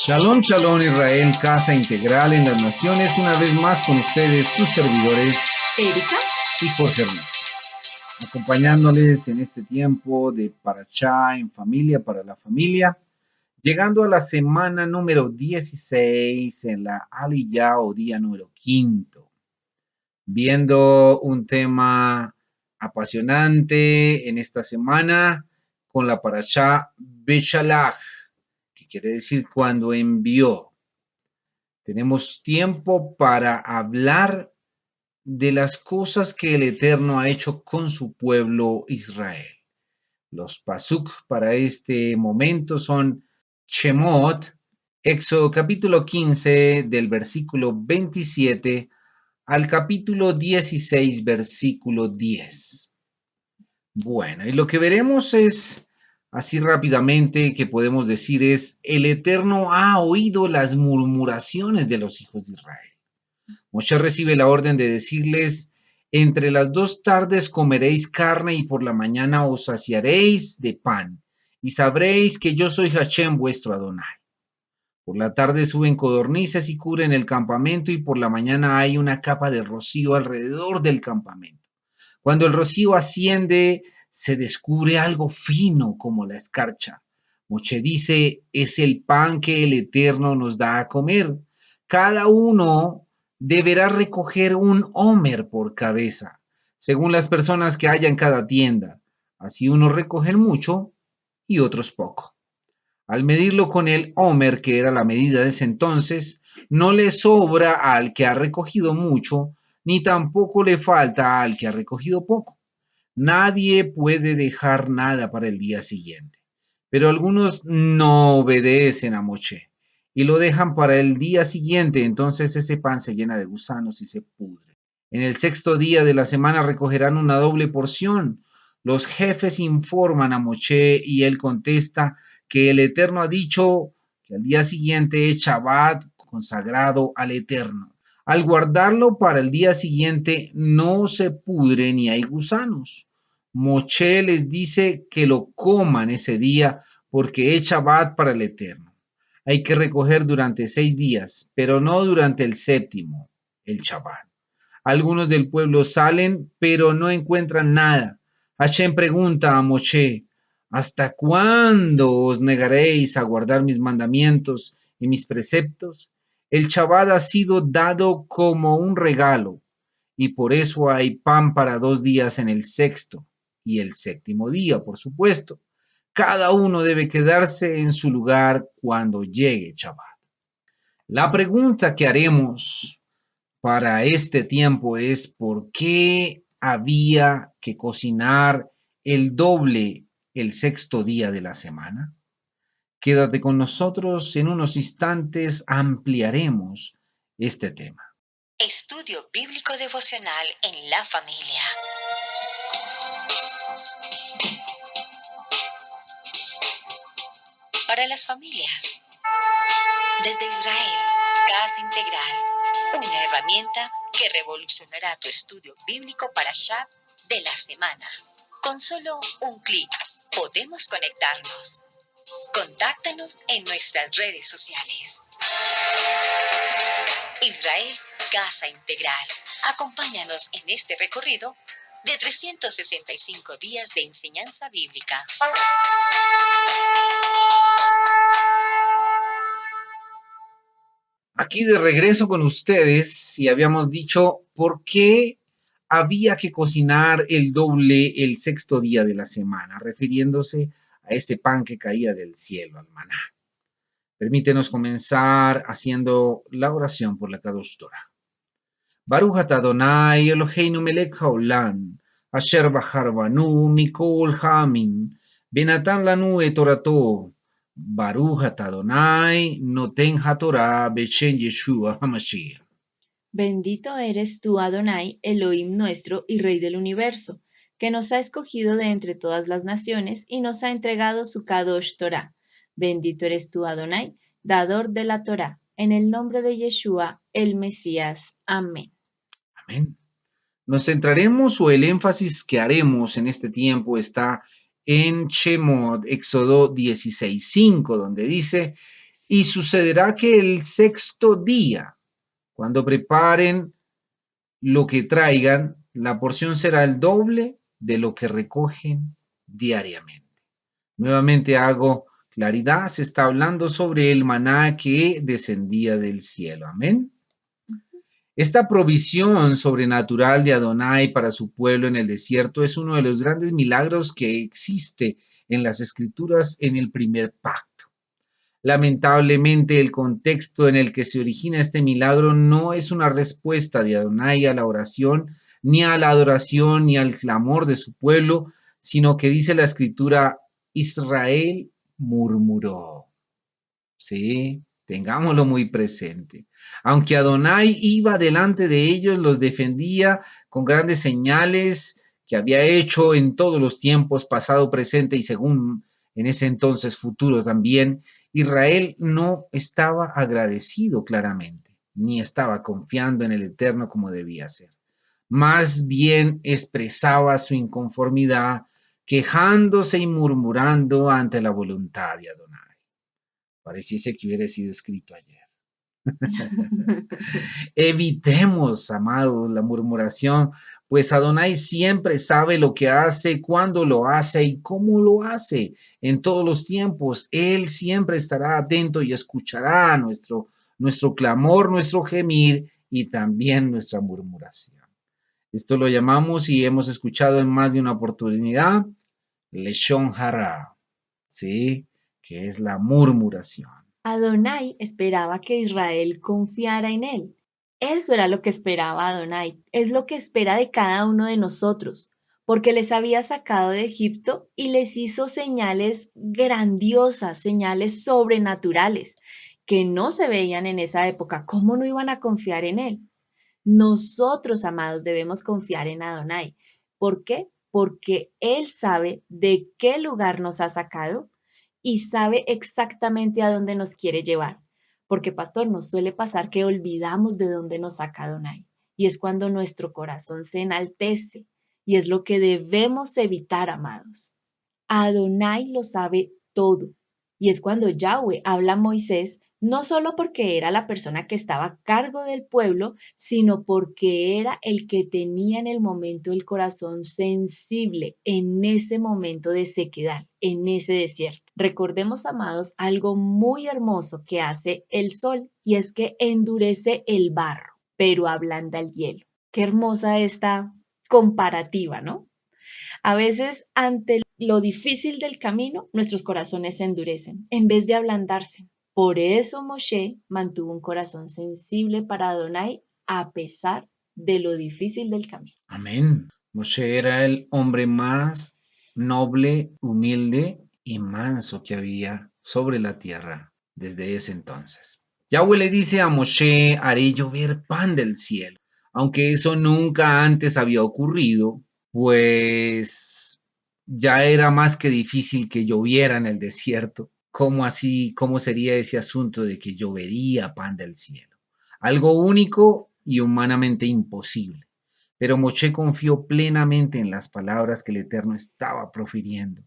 Shalom, shalom Israel, casa integral en las naciones, una vez más con ustedes, sus servidores, Erika y Jorge Hernández, acompañándoles en este tiempo de Parashá en familia, para la familia, llegando a la semana número 16 en la Aliyá o día número 5, viendo un tema apasionante en esta semana con la Parashá Beshalach, que quiere decir cuando envió. Tenemos tiempo para hablar de las cosas que el Eterno ha hecho con su pueblo Israel. Los pasuk para este momento son Shemot, Éxodo capítulo 15 del versículo 27 al capítulo 16 versículo 10. Bueno, y lo que veremos es, así rápidamente que podemos decir es, el Eterno ha oído las murmuraciones de los hijos de Israel. Moshe recibe la orden de decirles, entre las 2 tardes comeréis carne y por la mañana os saciaréis de pan, y sabréis que yo soy Hashem vuestro Adonai. Por la tarde suben codornices y cubren el campamento, y por la mañana hay una capa de rocío alrededor del campamento. Cuando el rocío asciende, se descubre algo fino como la escarcha. Moshe dice, es el pan que el Eterno nos da a comer. Cada uno deberá recoger un homer por cabeza, según las personas que haya en cada tienda. Así unos recogen mucho y otros poco. Al medirlo con el homer, que era la medida de ese entonces, no le sobra al que ha recogido mucho, ni tampoco le falta al que ha recogido poco. Nadie puede dejar nada para el día siguiente. Pero algunos no obedecen a Moshe y lo dejan para el día siguiente, entonces ese pan se llena de gusanos y se pudre. En el 6º día de la semana recogerán una doble porción. Los jefes informan a Moshe y él contesta que el Eterno ha dicho que al día siguiente es Shabbat consagrado al Eterno. Al guardarlo para el día siguiente no se pudre ni hay gusanos. Moshe les dice que lo coman ese día porque es Shabbat para el Eterno. Hay que recoger durante 6 días, pero no durante el 7º, el Shabbat. Algunos del pueblo salen, pero no encuentran nada. Hashem pregunta a Moshe, ¿hasta cuándo os negaréis a guardar mis mandamientos y mis preceptos? El Shabbat ha sido dado como un regalo, y por eso hay pan para 2 días en el 6º y el 7º día, por supuesto. Cada uno debe quedarse en su lugar cuando llegue Shabbat. La pregunta que haremos para este tiempo es ¿por qué había que cocinar el doble el 6º día de la semana? Quédate con nosotros, en unos instantes ampliaremos este tema. Estudio Bíblico Devocional en la familia. Para las familias. Desde Israel, Casa Integral, una herramienta que revolucionará tu estudio bíblico Parashá de la semana. Con solo un clic podemos conectarnos. Contáctanos en nuestras redes sociales. Israel, Casa Integral. Acompáñanos en este recorrido de 365 días de enseñanza bíblica. Aquí de regreso con ustedes y habíamos dicho por qué había que cocinar el doble el 6º día de la semana, refiriéndose a ese pan que caía del cielo, al maná. Permítenos comenzar haciendo la oración por la Kadosh Torah. Baruch atah Adonai Eloheinu melech haolam, asher bachar banu mikol ha'amim, venatan lanu et torato. Baruch atah Adonai noten haTorah b'shem Yeshua HaMashiach. Bendito eres tú, Adonai, Elohim nuestro y Rey del universo, que nos ha escogido de entre todas las naciones y nos ha entregado su Kadosh Torah. Bendito eres tú, Adonai, dador de la Torah, en el nombre de Yeshua, el Mesías. Amén. Amén. Nos centraremos o el énfasis que haremos en este tiempo está en Shemot, Éxodo 16:5, donde dice, Y sucederá que el sexto día, cuando preparen lo que traigan, la porción será el doble de lo que recogen diariamente. Nuevamente hago claridad, se está hablando sobre el maná que descendía del cielo. Amén. Esta provisión sobrenatural de Adonai para su pueblo en el desierto es uno de los grandes milagros que existe en las escrituras en el primer pacto. Lamentablemente, el contexto en el que se origina este milagro no es una respuesta de Adonai a la oración, ni a la adoración, ni al clamor de su pueblo, sino que dice la escritura, Israel murmuró. Sí, tengámoslo muy presente. Aunque Adonai iba delante de ellos, los defendía con grandes señales que había hecho en todos los tiempos, pasado, presente y según en ese entonces futuro también, Israel no estaba agradecido claramente, ni estaba confiando en el Eterno como debía ser. Más bien expresaba su inconformidad, quejándose y murmurando ante la voluntad de Adonai. Pareciese que hubiera sido escrito ayer. Evitemos, amados, la murmuración, pues Adonai siempre sabe lo que hace, cuándo lo hace y cómo lo hace. En todos los tiempos, Él siempre estará atento y escuchará nuestro clamor, nuestro gemir y también nuestra murmuración. Esto lo llamamos y hemos escuchado en más de una oportunidad, Leshon Hara, ¿sí? Que es la murmuración. Adonai esperaba que Israel confiara en él. Eso era lo que esperaba Adonai, es lo que espera de cada uno de nosotros, porque les había sacado de Egipto y les hizo señales grandiosas, señales sobrenaturales, que no se veían en esa época. ¿Cómo no iban a confiar en él? Nosotros, amados, debemos confiar en Adonai. ¿Por qué? Porque Él sabe de qué lugar nos ha sacado y sabe exactamente a dónde nos quiere llevar. Porque, pastor, nos suele pasar que olvidamos de dónde nos saca Adonai. Y es cuando nuestro corazón se enaltece. Y es lo que debemos evitar, amados. Adonai lo sabe todo. Y es cuando Yahweh habla a Moisés, no solo porque era la persona que estaba a cargo del pueblo, sino porque era el que tenía en el momento el corazón sensible en ese momento de sequedad, en ese desierto. Recordemos, amados, algo muy hermoso que hace el sol y es que endurece el barro, pero ablanda el hielo. Qué hermosa esta comparativa, ¿no? A veces, ante lo difícil del camino, nuestros corazones se endurecen en vez de ablandarse. Por eso Moshe mantuvo un corazón sensible para Adonai a pesar de lo difícil del camino. Amén. Moshe era el hombre más noble, humilde y manso que había sobre la tierra desde ese entonces. Yahweh le dice a Moshe, haré llover pan del cielo. Aunque eso nunca antes había ocurrido, pues ya era más que difícil que lloviera en el desierto. ¿Cómo así? ¿Cómo sería ese asunto de que llovería pan del cielo? Algo único y humanamente imposible. Pero Moshe confió plenamente en las palabras que el Eterno estaba profiriendo.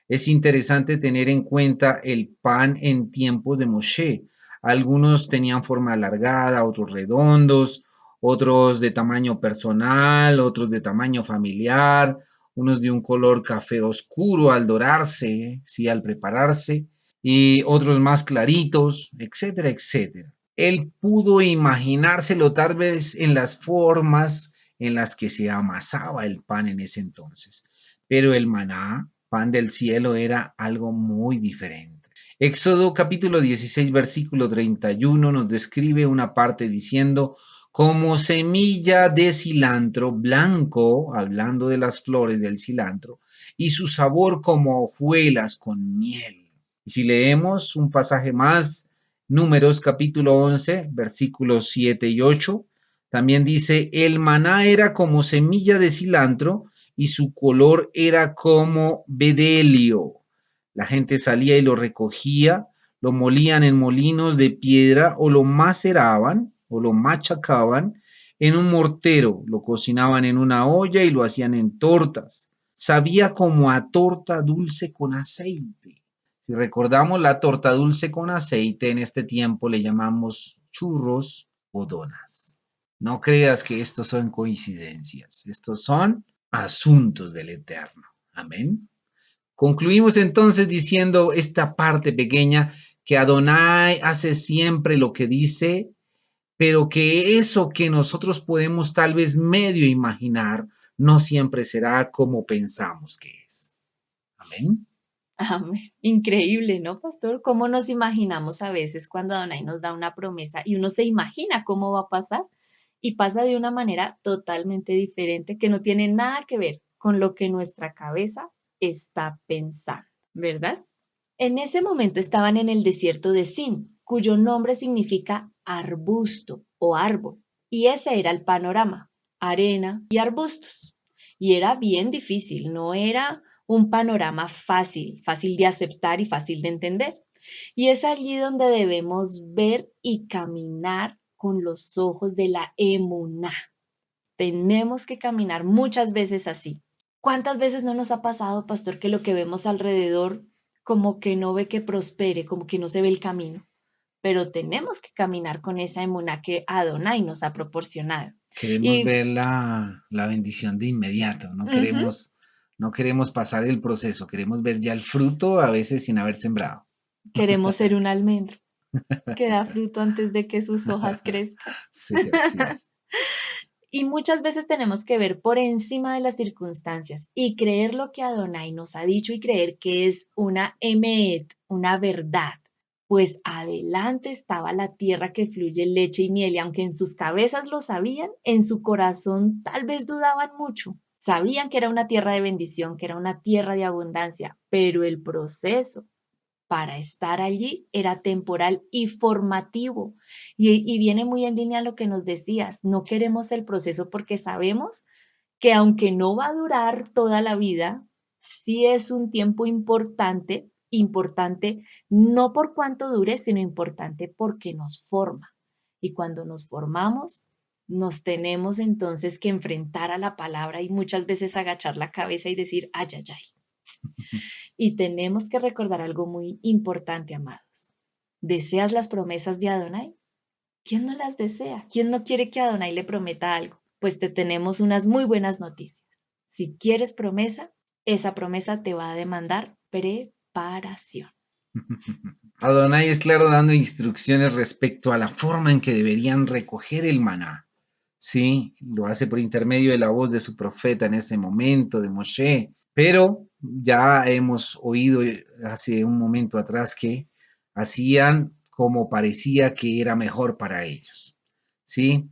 Es interesante tener en cuenta el pan en tiempos de Moshe. Algunos tenían forma alargada, otros redondos, otros de tamaño personal, otros de tamaño familiar, unos de un color café oscuro al dorarse, sí, al prepararse, y otros más claritos, etcétera, etcétera. Él pudo imaginárselo tal vez en las formas en las que se amasaba el pan en ese entonces, pero el maná, pan del cielo, era algo muy diferente. Éxodo capítulo 16, versículo 31 nos describe una parte diciendo, como semilla de cilantro blanco, hablando de las flores del cilantro, y su sabor como hojuelas con miel. Y si leemos un pasaje más, Números capítulo 11, versículos 7 y 8, también dice, el maná era como semilla de cilantro y su color era como bedelio. La gente salía y lo recogía, lo molían en molinos de piedra o lo maceraban o lo machacaban en un mortero, lo cocinaban en una olla y lo hacían en tortas. Sabía como a torta dulce con aceite. Si recordamos la torta dulce con aceite, en este tiempo le llamamos churros o donas. No creas que estos son coincidencias, estos son asuntos del Eterno. Amén. Concluimos entonces diciendo esta parte pequeña que Adonai hace siempre lo que dice, pero que eso que nosotros podemos tal vez medio imaginar no siempre será como pensamos que es. Amén. Amén. Increíble, ¿no, pastor? ¿Cómo nos imaginamos a veces cuando Adonai nos da una promesa y uno se imagina cómo va a pasar y pasa de una manera totalmente diferente que no tiene nada que ver con lo que nuestra cabeza está pensando, ¿verdad? En ese momento estaban en el desierto de Sin, cuyo nombre significa arbusto o árbol, y ese era el panorama, arena y arbustos. Y era bien difícil, no era un panorama fácil de aceptar y fácil de entender. Y es allí donde debemos ver y caminar con los ojos de la emuná. Tenemos que caminar muchas veces así. ¿Cuántas veces no nos ha pasado, pastor, que lo que vemos alrededor como que no ve que prospere, como que no se ve el camino? Pero tenemos que caminar con esa emuná que Adonai nos ha proporcionado. Queremos Y ver la bendición de inmediato, ujú, no queremos pasar el proceso, queremos ver ya el fruto a veces sin haber sembrado. queremos ser un almendro que da fruto antes de que sus hojas crezcan. Sí, así es. Y muchas veces tenemos que ver por encima de las circunstancias y creer lo que Adonai nos ha dicho y creer que es una emet, una verdad. Pues adelante estaba la tierra que fluye leche y miel y aunque en sus cabezas lo sabían, en su corazón tal vez dudaban mucho. Sabían que era una tierra de bendición, que era una tierra de abundancia, pero el proceso para estar allí era temporal y formativo. Y viene muy en línea a lo que nos decías, no queremos el proceso porque sabemos que aunque no va a durar toda la vida, sí es un tiempo importante, importante no por cuánto dure, sino importante porque nos forma. Y cuando nos formamos, nos tenemos entonces que enfrentar a la palabra y muchas veces agachar la cabeza y decir, ay, ay, ay. Y tenemos que recordar algo muy importante, amados. ¿Deseas las promesas de Adonai? ¿Quién no las desea? ¿Quién no quiere que Adonai le prometa algo? Pues te tenemos unas muy buenas noticias. Si quieres promesa, esa promesa te va a demandar preparación. Adonai es claro dando instrucciones respecto a la forma en que deberían recoger el maná. Sí, lo hace por intermedio de la voz de su profeta en ese momento, de Moshe. Pero ya hemos oído hace un momento atrás que hacían como parecía que era mejor para ellos. ¿Sí?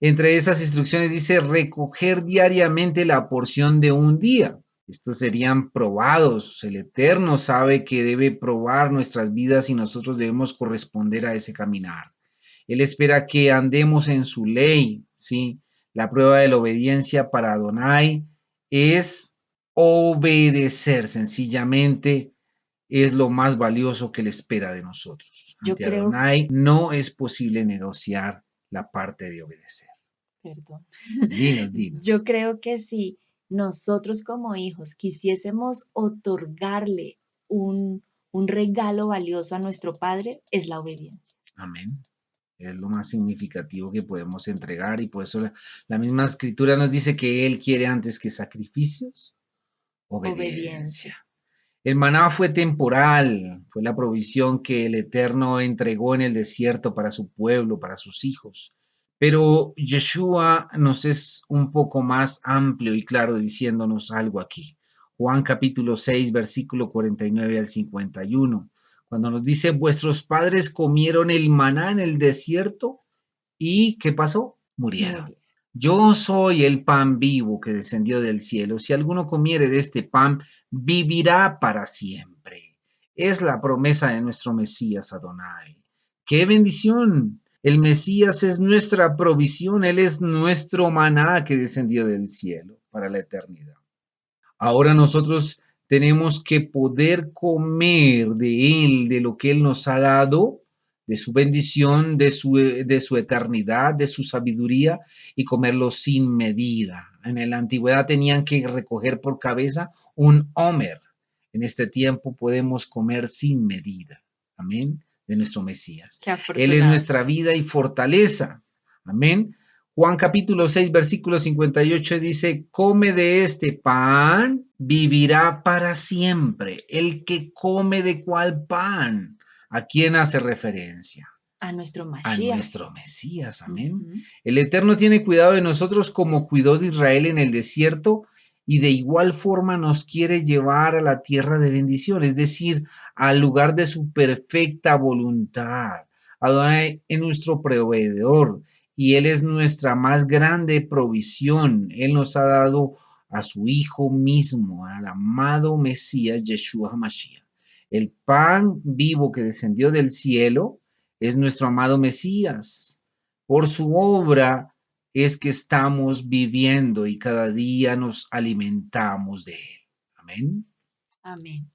Entre esas instrucciones dice recoger diariamente la porción de un día. Estos serían probados. El Eterno sabe que debe probar nuestras vidas y nosotros debemos corresponder a ese caminar. Él espera que andemos en su ley, ¿sí? La prueba de la obediencia para Adonai es obedecer, sencillamente es lo más valioso que le espera de nosotros. Yo Ante creo, Adonai no es posible negociar la parte de obedecer. perdón, Dinos, yo dinos. creo que si nosotros como hijos quisiésemos otorgarle un regalo valioso a nuestro Padre, es la obediencia. Amén. Es lo más significativo que podemos entregar y por eso la misma escritura nos dice que Él quiere antes que sacrificios, Obediencia. obediencia. El maná fue temporal, fue la provisión que el Eterno entregó en el desierto para su pueblo, para sus hijos. Pero Yeshua nos es un poco más amplio y claro diciéndonos algo aquí. Juan capítulo 6, versículo 49 al 51, cuando nos dice, vuestros padres comieron el maná en el desierto y ¿qué pasó? Muy Murieron. bien. Yo soy el pan vivo que descendió del cielo. Si alguno comiere de este pan, vivirá para siempre. Es la promesa de nuestro Mesías Adonai. ¡Qué bendición! El Mesías es nuestra provisión, Él es nuestro maná que descendió del cielo para la eternidad. Ahora nosotros tenemos que poder comer de Él, de lo que Él nos ha dado, de su bendición, de su eternidad, de su sabiduría y comerlo sin medida. En la antigüedad tenían que recoger por cabeza un homer. En este tiempo podemos comer sin medida. Amén. De nuestro Mesías. Qué Él es nuestra afortunados. vida y fortaleza. Amén. Juan capítulo 6, versículo 58 dice, come de este pan, vivirá para siempre. El que come de cuál pan. ¿A quién hace referencia? A nuestro A Mashiach. nuestro Mesías. Amén. Ujú. El Eterno tiene cuidado de nosotros como cuidó de Israel en el desierto y de igual forma nos quiere llevar a la tierra de bendición, es decir, al lugar de su perfecta voluntad. Adonai es nuestro proveedor y Él es nuestra más grande provisión. Él nos ha dado a su Hijo mismo, al amado Mesías Yeshua HaMashiach. El pan vivo que descendió del cielo es nuestro amado Mesías. Por su obra es que estamos viviendo y cada día nos alimentamos de él. Amén. Amén.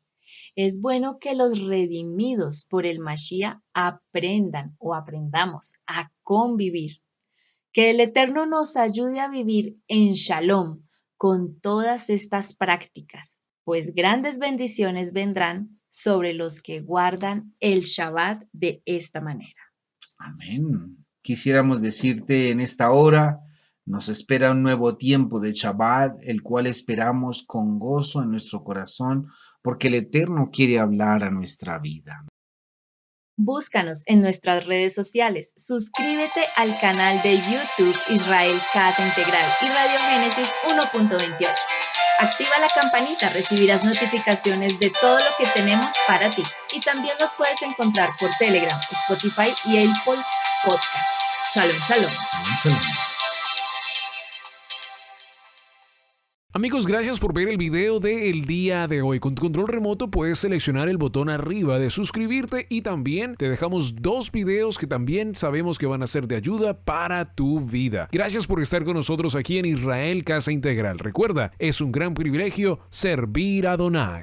Es bueno que los redimidos por el Mashiach aprendan o aprendamos a convivir. Que el Eterno nos ayude a vivir en Shalom con todas estas prácticas, pues grandes bendiciones vendrán sobre los que guardan el Shabbat de esta manera. Amén. Quisiéramos decirte en esta hora, nos espera un nuevo tiempo de Shabbat, el cual esperamos con gozo en nuestro corazón, porque el Eterno quiere hablar a nuestra vida. Búscanos en nuestras redes sociales, suscríbete al canal de YouTube Israel Casa Integral y Radio Génesis 1.28. Activa la campanita, recibirás notificaciones de todo lo que tenemos para ti. Y también nos puedes encontrar por Telegram, Spotify y Apple Podcast. Shalom, shalom. Shalom. Amigos, gracias por ver el video del día de hoy. Con tu control remoto puedes seleccionar el botón arriba de suscribirte y también te dejamos 2 videos que también sabemos que van a ser de ayuda para tu vida. Gracias por estar con nosotros aquí en Israel Casa Integral. Recuerda, es un gran privilegio servir a Adonai.